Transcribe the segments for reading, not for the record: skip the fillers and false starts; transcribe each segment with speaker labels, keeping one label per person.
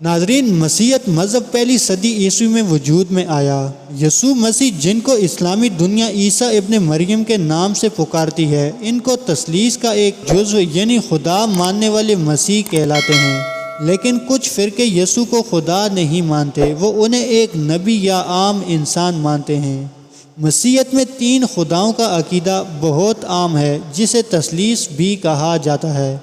Speaker 1: ناظرین، مسیحیت مذہب پہلی صدی عیسوی میں وجود میں آیا۔ یسوع مسیح، جن کو اسلامی دنیا عیسیٰ ابن مریم کے نام سے پکارتی ہے، ان کو تثلیث کا ایک جزو یعنی خدا ماننے والے مسیح کہلاتے ہیں۔ لیکن کچھ فرقے یسوع کو خدا نہیں مانتے، وہ انہیں ایک نبی یا عام انسان مانتے ہیں۔ مسیحیت میں تین خداؤں کا عقیدہ بہت عام ہے، جسے تثلیث بھی کہا جاتا ہے۔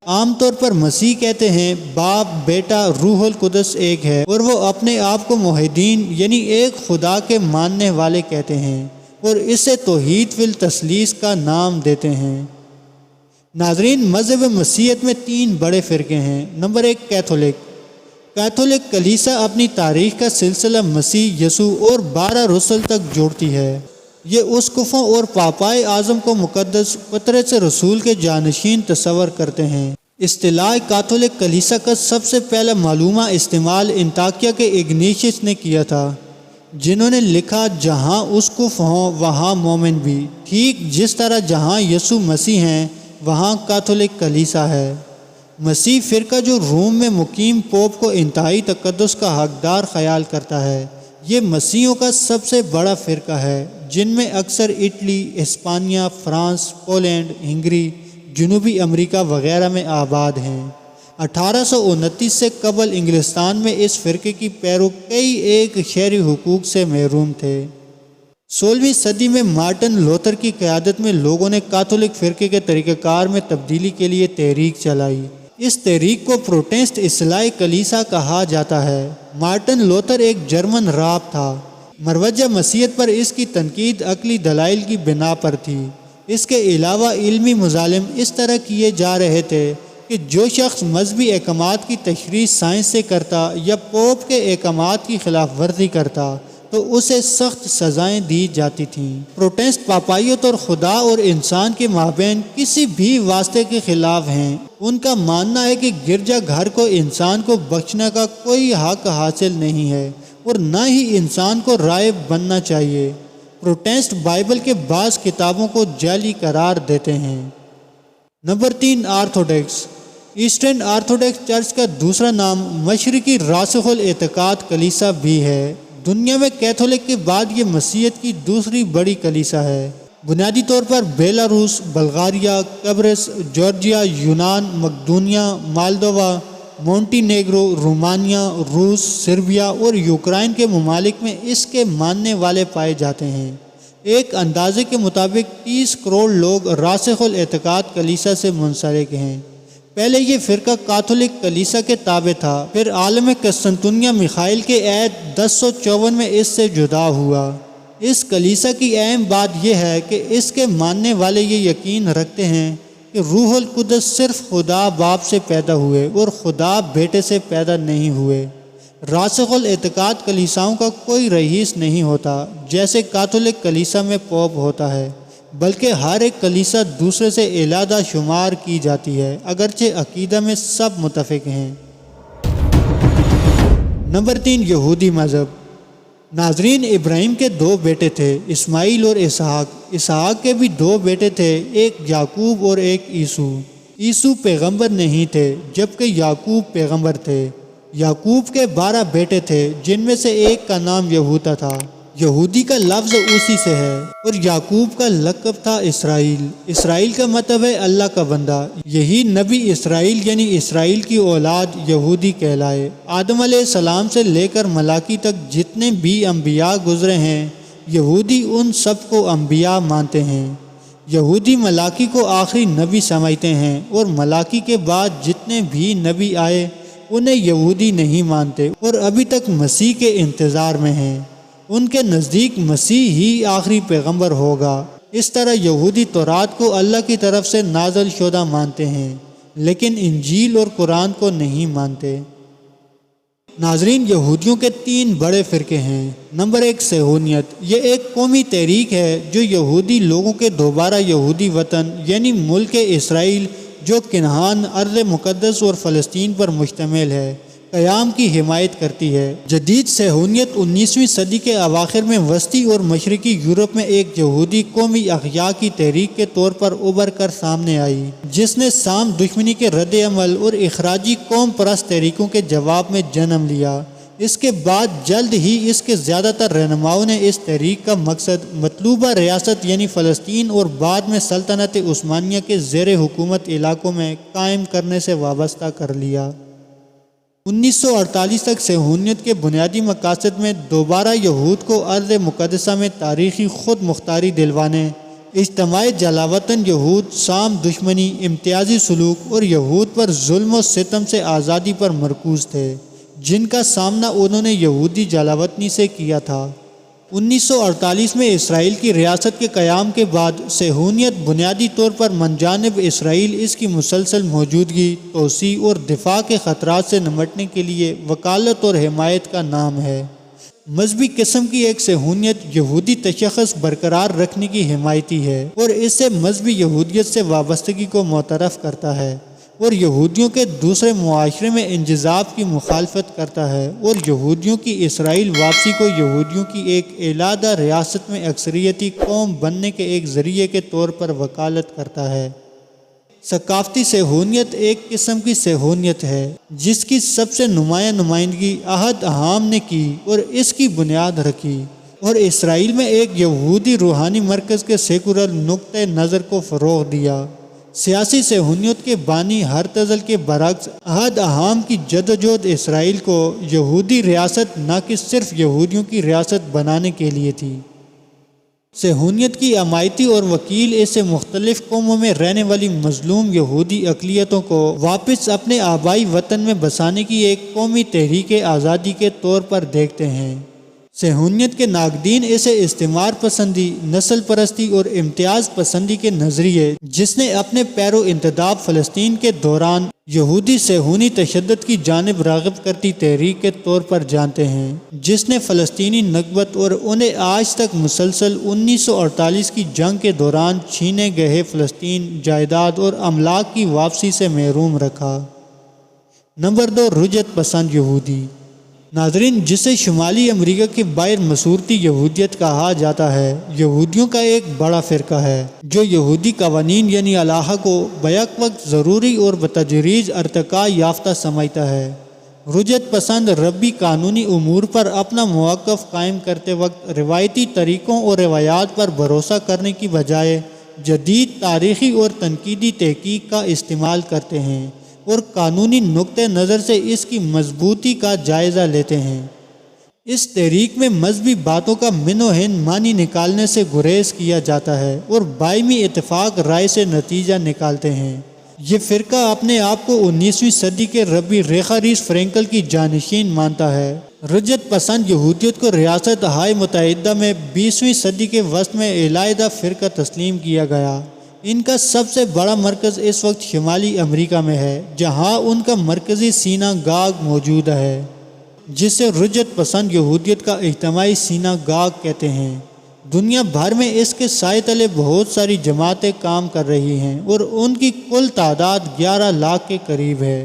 Speaker 1: عام طور پر مسیح کہتے ہیں باپ، بیٹا، روح القدس ایک ہے، اور وہ اپنے آپ کو موحدین یعنی ایک خدا کے ماننے والے کہتے ہیں، اور اسے توحید فی التثلیث کا نام دیتے ہیں۔ ناظرین، مذہب مسیحیت میں تین بڑے فرقے ہیں۔ نمبر 1، کیتھولک کلیسا اپنی تاریخ کا سلسلہ مسیح، یسوع اور 12 رسل تک جوڑتی ہے۔ یہ اسقفوں اور پاپائے اعظم کو مقدس پطرس رسول کے جانشین تصور کرتے ہیں۔ اصطلاح کیتھولک کلیسا کا سب سے پہلا معلومہ استعمال انطاکیہ کے اگنیشیس نے کیا تھا، جنہوں نے لکھا جہاں اسقف ہوں وہاں مومن بھی، ٹھیک جس طرح جہاں یسوع مسیح ہیں وہاں کیتھولک کلیسا ہے۔ مسیح فرقہ جو روم میں مقیم پوپ کو انتہائی تقدس کا حقدار خیال کرتا ہے، یہ مسیحیوں کا سب سے بڑا فرقہ ہے، جن میں اکثر اٹلی، اسپانیہ، فرانس، پولینڈ، ہنگری، جنوبی امریکہ وغیرہ میں آباد ہیں۔ 1829 سے قبل انگلستان میں اس فرقے کی پیرو کئی ایک شہری حقوق سے محروم تھے۔ 16ویں صدی میں مارٹن لوتھر کی قیادت میں لوگوں نے کیتھولک فرقے کے طریقہ کار میں تبدیلی کے لیے تحریک چلائی۔ اس تحریک کو پروٹسٹنٹ اصلاح کلیسا کہا جاتا ہے۔ مارٹن لوتھر ایک جرمن راہب تھا۔ مروجہ مسیحیت پر اس کی تنقید عقلی دلائل کی بنا پر تھی۔ اس کے علاوہ علمی مظالم اس طرح کیے جا رہے تھے کہ جو شخص مذہبی احکامات کی تشریح سائنس سے کرتا یا پوپ کے احکامات کی خلاف ورزی کرتا تو اسے سخت سزائیں دی جاتی تھیں۔ پروٹسٹنٹ پاپائیت اور خدا اور انسان کے مابین کسی بھی واسطے کے خلاف ہیں۔ ان کا ماننا ہے کہ گرجا گھر کو انسان کو بخشنے کا کوئی حق حاصل نہیں ہے اور نہ ہی انسان کو راہب بننا چاہیے۔ پروٹسٹنٹ بائبل کے بعض کتابوں کو جعلی قرار دیتے ہیں۔ Number 3، orthodox. Eastern orthodox church کا دوسرا نام مشرقی راسخ الاعتقاد کلیسا بھی ہے۔ دنیا میں کیتھولک کے بعد یہ مسیحیت کی دوسری بڑی کلیسا ہے۔ بنیادی طور پر بیلاروس، بلغاریہ، قبرص، جارجیا، یونان، مقدونیہ، مالدووا، مونٹی نیگرو، رومانیہ، روس، سربیا اور یوکرائن کے ممالک میں اس کے ماننے والے پائے جاتے ہیں۔ ایک اندازے کے مطابق 30 کروڑ لوگ راسخ الاعتقاد کلیسا سے منسلک ہیں۔ پہلے یہ فرقہ کیتھولک کلیسا کے تابع تھا، پھر عالم قسطنطنیہ میخائیل کے عہد 1054 میں اس سے جدا ہوا۔ اس کلیسا کی اہم بات یہ ہے کہ اس کے ماننے والے یہ یقین رکھتے ہیں کہ روح القدس صرف خدا باپ سے پیدا ہوئے اور خدا بیٹے سے پیدا نہیں ہوئے۔ راسخ الاعتقاد کلیساؤں کا کوئی رئیس نہیں ہوتا جیسے کیتھولک کلیسا میں پوپ ہوتا ہے، بلکہ ہر ایک کلیسا دوسرے سے علیحدہ شمار کی جاتی ہے، اگرچہ عقیدہ میں سب متفق ہیں۔ نمبر 3، یہودی مذہب۔ ناظرین، ابراہیم کے 2 بیٹے تھے، اسماعیل اور اسحاق۔ اسحاق کے بھی 2 بیٹے تھے، ایک یعقوب اور ایک عیسو۔ عیسو پیغمبر نہیں تھے جبکہ یعقوب پیغمبر تھے۔ یعقوب کے 12 بیٹے تھے جن میں سے ایک کا نام یہودا تھا۔ یہودی کا لفظ اسی سے ہے، اور یعقوب کا لقب تھا اسرائیل۔ اسرائیل کا مطلب ہے اللہ کا بندہ۔ یہی نبی اسرائیل یعنی اسرائیل کی اولاد یہودی کہلائے۔ آدم علیہ السلام سے لے کر ملاکی تک جتنے بھی انبیاء گزرے ہیں، یہودی ان سب کو انبیاء مانتے ہیں۔ یہودی ملاکی کو آخری نبی سمجھتے ہیں، اور ملاکی کے بعد جتنے بھی نبی آئے انہیں یہودی نہیں مانتے اور ابھی تک مسیح کے انتظار میں ہیں۔ ان کے نزدیک مسیح ہی آخری پیغمبر ہوگا۔ اس طرح یہودی تورات کو اللہ کی طرف سے نازل شدہ مانتے ہیں، لیکن انجیل اور قرآن کو نہیں مانتے۔ ناظرین، یہودیوں کے 3 بڑے فرقے ہیں۔ نمبر 1، صہیونیت۔ یہ ایک قومی تحریک ہے جو یہودی لوگوں کے دوبارہ یہودی وطن یعنی ملک اسرائیل جو کنعان، ارض مقدس اور فلسطین پر مشتمل ہے قیام کی حمایت کرتی ہے۔ جدید صہیونیت 19ویں صدی کے اواخر میں وسطی اور مشرقی یورپ میں ایک یہودی قومی احیا کی تحریک کے طور پر ابھر کر سامنے آئی، جس نے سام دشمنی کے رد عمل اور اخراجی قوم پرست تحریکوں کے جواب میں جنم لیا۔ اس کے بعد جلد ہی اس کے زیادہ تر رہنماؤں نے اس تحریک کا مقصد مطلوبہ ریاست یعنی فلسطین اور بعد میں سلطنت عثمانیہ کے زیر حکومت علاقوں میں قائم کرنے سے وابستہ کر لیا۔ 1948 تک صہیونیت کے بنیادی مقاصد میں دوبارہ یہود کو ارض مقدسہ میں تاریخی خود مختاری دلوانے، اجتماعی جلاوطن یہود، سام دشمنی، امتیازی سلوک اور یہود پر ظلم و ستم سے آزادی پر مرکوز تھے، جن کا سامنا انہوں نے یہودی جلاوطنی سے کیا تھا۔ 1948 میں اسرائیل کی ریاست کے قیام کے بعد صہیونیت بنیادی طور پر من جانب اسرائیل اس کی مسلسل موجودگی، توسیع اور دفاع کے خطرات سے نمٹنے کے لیے وکالت اور حمایت کا نام ہے۔ مذہبی قسم کی ایک صہیونیت یہودی تشخص برقرار رکھنے کی حمایتی ہے اور اس سے مذہبی یہودیت سے وابستگی کو معترف کرتا ہے اور یہودیوں کے دوسرے معاشرے میں انجذاب کی مخالفت کرتا ہے، اور یہودیوں کی اسرائیل واپسی کو یہودیوں کی ایک علیحدہ ریاست میں اکثریتی قوم بننے کے ایک ذریعے کے طور پر وکالت کرتا ہے۔ ثقافتی صہیونیت ایک قسم کی صہیونیت ہے جس کی سب سے نمایاں نمائندگی عہد حام نے کی اور اس کی بنیاد رکھی اور اسرائیل میں ایک یہودی روحانی مرکز کے سیکولر نقطۂ نظر کو فروغ دیا۔ سیاسی صہیونیت کے بانی ہرتزل کے برعکس عہد حام کی جدوجہد اسرائیل کو یہودی ریاست نہ کہ صرف یہودیوں کی ریاست بنانے کے لیے تھی۔ صہیونیت کی حمایتی اور وکیل اسے مختلف قوموں میں رہنے والی مظلوم یہودی اقلیتوں کو واپس اپنے آبائی وطن میں بسانے کی ایک قومی تحریک آزادی کے طور پر دیکھتے ہیں۔ صہیونیت کے ناقدین اسے استعمار پسندی، نسل پرستی اور امتیاز پسندی کے نظریے جس نے اپنے پیرو انتداب فلسطین کے دوران یہودی صہیونی تشدد کی جانب راغب کرتی تحریک کے طور پر جانتے ہیں، جس نے فلسطینی نکبت اور انہیں آج تک مسلسل 1948 کی جنگ کے دوران چھینے گئے فلسطین جائیداد اور املاک کی واپسی سے محروم رکھا۔ نمبر 2، رجعت پسند یہودی۔ ناظرین، جسے شمالی امریکہ کے باہر مسورتی یہودیت کہا جاتا ہے، یہودیوں کا ایک بڑا فرقہ ہے جو یہودی قوانین یعنی الہا کو بیک وقت ضروری اور بتدریج ارتقاء یافتہ سمجھتا ہے۔ رجعت پسند ربی قانونی امور پر اپنا موقف قائم کرتے وقت روایتی طریقوں اور روایات پر بھروسہ کرنے کی بجائے جدید تاریخی اور تنقیدی تحقیق کا استعمال کرتے ہیں اور قانونی نقطۂ نظر سے اس کی مضبوطی کا جائزہ لیتے ہیں۔ اس تحریک میں مذہبی باتوں کا من و ہن معنی نکالنے سے گریز کیا جاتا ہے اور باہمی اتفاق رائے سے نتیجہ نکالتے ہیں۔ یہ فرقہ اپنے آپ کو 19ویں صدی کے ربی ریخاریس فرینکل کی جانشین مانتا ہے۔ رجعت پسند یہودیت کو ریاست ہائے متحدہ میں 20ویں صدی کے وسط میں علیحدہ فرقہ تسلیم کیا گیا۔ ان کا سب سے بڑا مرکز اس وقت شمالی امریکہ میں ہے، جہاں ان کا مرکزی سینہ گاگ موجود ہے، جسے رجعت پسند یہودیت کا اجتماعی سینہ گاگ کہتے ہیں۔ دنیا بھر میں اس کے سائے تلے بہت ساری جماعتیں کام کر رہی ہیں اور ان کی کل تعداد 11 لاکھ کے قریب ہے۔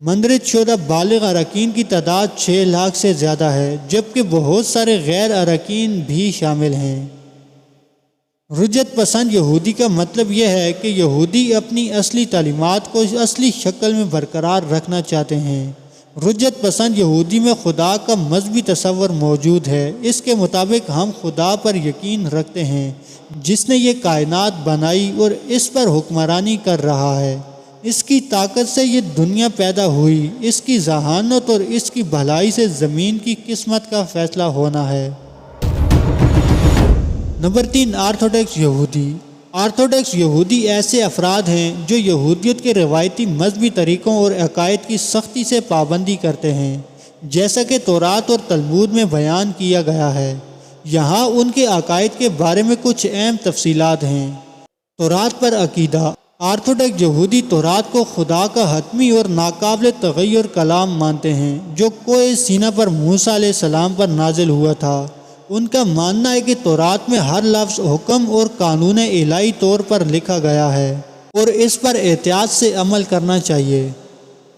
Speaker 1: مندرج شدہ بالغ اراکین کی تعداد 6 لاکھ سے زیادہ ہے، جبکہ بہت سارے غیر اراکین بھی شامل ہیں۔ رجعت پسند یہودی کا مطلب یہ ہے کہ یہودی اپنی اصلی تعلیمات کو اصلی شکل میں برقرار رکھنا چاہتے ہیں۔ رجعت پسند یہودی میں خدا کا مذہبی تصور موجود ہے۔ اس کے مطابق ہم خدا پر یقین رکھتے ہیں جس نے یہ کائنات بنائی اور اس پر حکمرانی کر رہا ہے۔ اس کی طاقت سے یہ دنیا پیدا ہوئی، اس کی ذہانت اور اس کی بھلائی سے زمین کی قسمت کا فیصلہ ہونا ہے۔ نمبر 3، آرتھوڈکس یہودی۔ آرتھوڈکس یہودی ایسے افراد ہیں جو یہودیت کے روایتی مذہبی طریقوں اور عقائد کی سختی سے پابندی کرتے ہیں، جیسا کہ تورات اور تلمود میں بیان کیا گیا ہے۔ یہاں ان کے عقائد کے بارے میں کچھ اہم تفصیلات ہیں۔ تورات پر عقیدہ۔ آرتھوڈکس یہودی تورات کو خدا کا حتمی اور ناقابل تغیر کلام مانتے ہیں جو کوہ سینا پر موسیٰ علیہ السلام پر نازل ہوا تھا۔ ان کا ماننا ہے کہ تورات میں ہر لفظ حکم اور قانون الہی طور پر لکھا گیا ہے اور اس پر احتیاط سے عمل کرنا چاہیے۔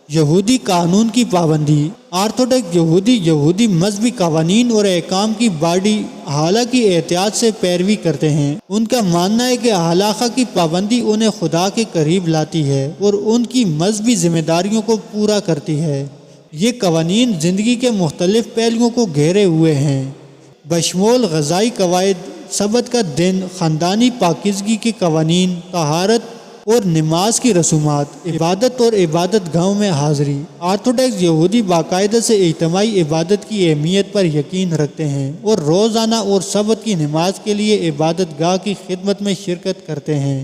Speaker 1: یہودی قانون کی پابندی۔ آرتھوڈکس یہودی مذہبی قوانین اور احکام کی باڈی حالانکہ احتیاط سے پیروی کرتے ہیں۔ ان کا ماننا ہے کہ حلاقہ کی پابندی انہیں خدا کے قریب لاتی ہے اور ان کی مذہبی ذمہ داریوں کو پورا کرتی ہے۔ یہ قوانین زندگی کے مختلف پہلوؤں کو گھیرے ہوئے ہیں، بشمول غذائی قواعد، سبت کا دن، خاندانی پاکیزگی کے قوانین، طہارت اور نماز کی رسومات، عبادت اور عبادت گاہوں میں حاضری۔ آرتھوڈکس یہودی باقاعدہ سے اجتماعی عبادت کی اہمیت پر یقین رکھتے ہیں اور روزانہ اور سبت کی نماز کے لیے عبادت گاہ کی خدمت میں شرکت کرتے ہیں۔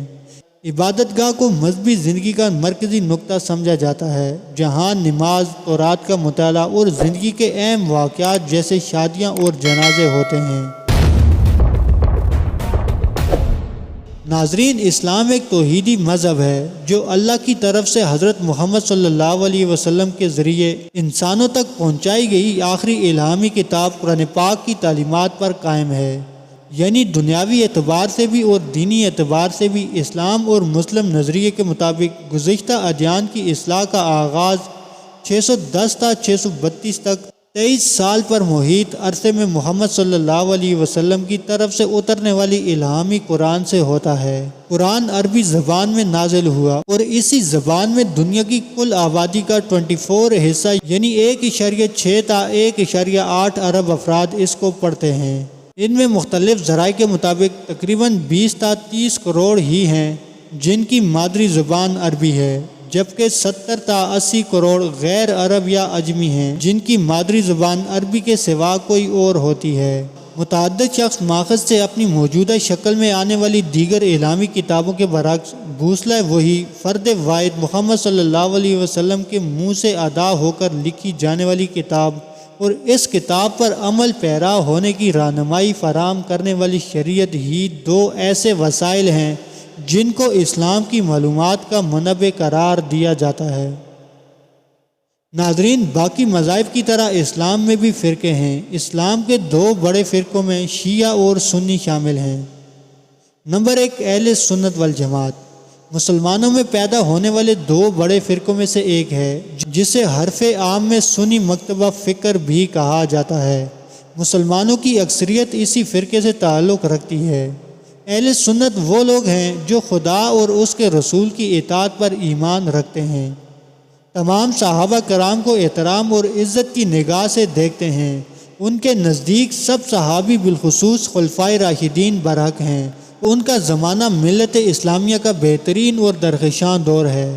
Speaker 1: عبادت گاہ کو مذہبی زندگی کا مرکزی نقطہ سمجھا جاتا ہے، جہاں نماز، تورات کا مطالعہ اور زندگی کے اہم واقعات جیسے شادیاں اور جنازے ہوتے ہیں۔ ناظرین، اسلام ایک توحیدی مذہب ہے جو اللہ کی طرف سے حضرت محمد صلی اللہ علیہ وسلم کے ذریعے انسانوں تک پہنچائی گئی آخری الہامی کتاب قرآن پاک کی تعلیمات پر قائم ہے۔ یعنی دنیاوی اعتبار سے بھی اور دینی اعتبار سے بھی اسلام اور مسلم نظریے کے مطابق گزشتہ ادیان کی اصلاح کا آغاز 610 تا 632 تک 23 سال پر محیط عرصے میں محمد صلی اللہ علیہ وسلم کی طرف سے اترنے والی الہامی قرآن سے ہوتا ہے۔ قرآن عربی زبان میں نازل ہوا اور اسی زبان میں دنیا کی کل آبادی کا 24 حصہ یعنی 1.6 تا 1.8 ارب افراد اس کو پڑھتے ہیں۔ ان میں مختلف ذرائع کے مطابق تقریباً 20 تا 30 کروڑ ہی ہیں جن کی مادری زبان عربی ہے، جبکہ 70 تا 80 کروڑ غیر عرب یا عجمی ہیں جن کی مادری زبان عربی کے سوا کوئی اور ہوتی ہے۔ متعدد شخص ماخذ سے اپنی موجودہ شکل میں آنے والی دیگر الہامی کتابوں کے برعکس بوصلہ وحی فرد واحد محمد صلی اللہ علیہ وسلم کے منہ سے ادا ہو کر لکھی جانے والی کتاب اور اس کتاب پر عمل پیرا ہونے کی رہنمائی فراہم کرنے والی شریعت ہی دو ایسے وسائل ہیں جن کو اسلام کی معلومات کا منبع قرار دیا جاتا ہے۔ ناظرین، باقی مذاہب کی طرح اسلام میں بھی فرقے ہیں۔ اسلام کے 2 بڑے فرقوں میں شیعہ اور سنی شامل ہیں۔ نمبر 1، اہل سنت والجماعت۔ مسلمانوں میں پیدا ہونے والے 2 بڑے فرقوں میں سے ایک ہے جسے حرف عام میں سنی مکتبہ فکر بھی کہا جاتا ہے۔ مسلمانوں کی اکثریت اسی فرقے سے تعلق رکھتی ہے۔ اہل سنت وہ لوگ ہیں جو خدا اور اس کے رسول کی اطاعت پر ایمان رکھتے ہیں، تمام صحابہ کرام کو احترام اور عزت کی نگاہ سے دیکھتے ہیں۔ ان کے نزدیک سب صحابی بالخصوص خلفائے راشدین برحق ہیں۔ ان کا زمانہ ملت اسلامیہ کا بہترین اور درخشاں دور ہے۔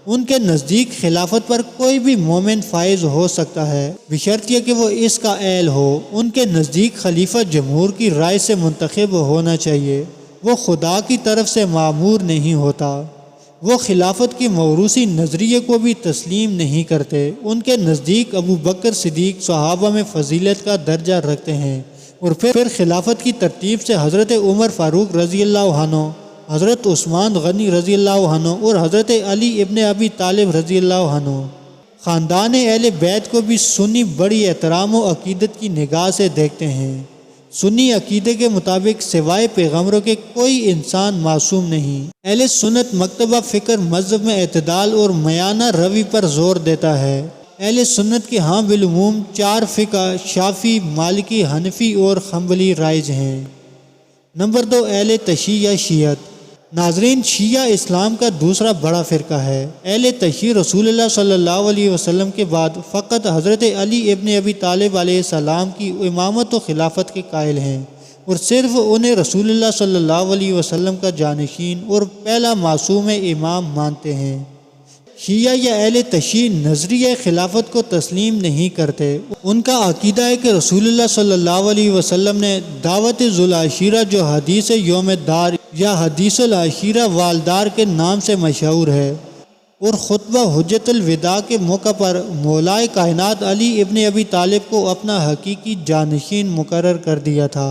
Speaker 1: ان کے نزدیک خلافت پر کوئی بھی مومن فائز ہو سکتا ہے بشرط یہ کہ وہ اس کا اہل ہو۔ ان کے نزدیک خلیفہ جمہور کی رائے سے منتخب ہونا چاہیے، وہ خدا کی طرف سے مامور نہیں ہوتا۔ وہ خلافت کی موروثی نظریے کو بھی تسلیم نہیں کرتے۔ ان کے نزدیک ابو بکر صدیق صحابہ میں فضیلت کا درجہ رکھتے ہیں اور پھر خلافت کی ترتیب سے حضرت عمر فاروق رضی اللہ عنہ، حضرت عثمان غنی رضی اللہ عنہ اور حضرت علی ابن ابی طالب رضی اللہ عنہ۔ خاندان اہل بیت کو بھی سنی بڑی احترام و عقیدت کی نگاہ سے دیکھتے ہیں۔ سنی عقیدے کے مطابق سوائے پیغمبروں کے کوئی انسان معصوم نہیں۔ اہل سنت مکتبہ فکر مذہب میں اعتدال اور میانہ روی پر زور دیتا ہے۔ اہل سنت کے ہاں بالعموم 4 فقہ شافعی، مالکی، حنفی اور حنبلی رائج ہیں۔ نمبر 2، اہل تشیع یا شیعت۔ ناظرین، شیعہ اسلام کا دوسرا بڑا فرقہ ہے۔ اہل تشیع رسول اللہ صلی اللہ علیہ وسلم کے بعد فقط حضرت علی ابن ابی طالب علیہ السلام کی امامت و خلافت کے قائل ہیں اور صرف انہیں رسول اللہ صلی اللہ علیہ وسلم کا جانشین اور پہلا معصوم امام مانتے ہیں۔ شیعہ یا اہل تشیع نظریہ خلافت کو تسلیم نہیں کرتے۔ ان کا عقیدہ ہے کہ رسول اللہ صلی اللہ علیہ وسلم نے دعوت ذو العشیرہ، جو حدیث یوم دار یا حدیث العشیرہ والدار کے نام سے مشہور ہے، اور خطبہ حجت الوداع کے موقع پر مولائے کائنات علی ابن ابی طالب کو اپنا حقیقی جانشین مقرر کر دیا تھا۔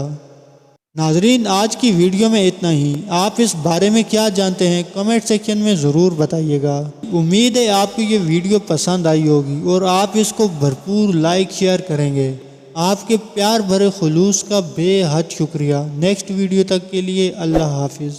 Speaker 1: ناظرین، آج کی ویڈیو میں اتنا ہی۔ آپ اس بارے میں کیا جانتے ہیں کمنٹ سیکشن میں ضرور بتائیے گا۔ امید ہے آپ کو یہ ویڈیو پسند آئی ہوگی اور آپ اس کو بھرپور لائک شیئر کریں گے۔ آپ کے پیار بھرے خلوص کا بے حد شکریہ۔ نیکسٹ ویڈیو تک کے لیے اللہ حافظ۔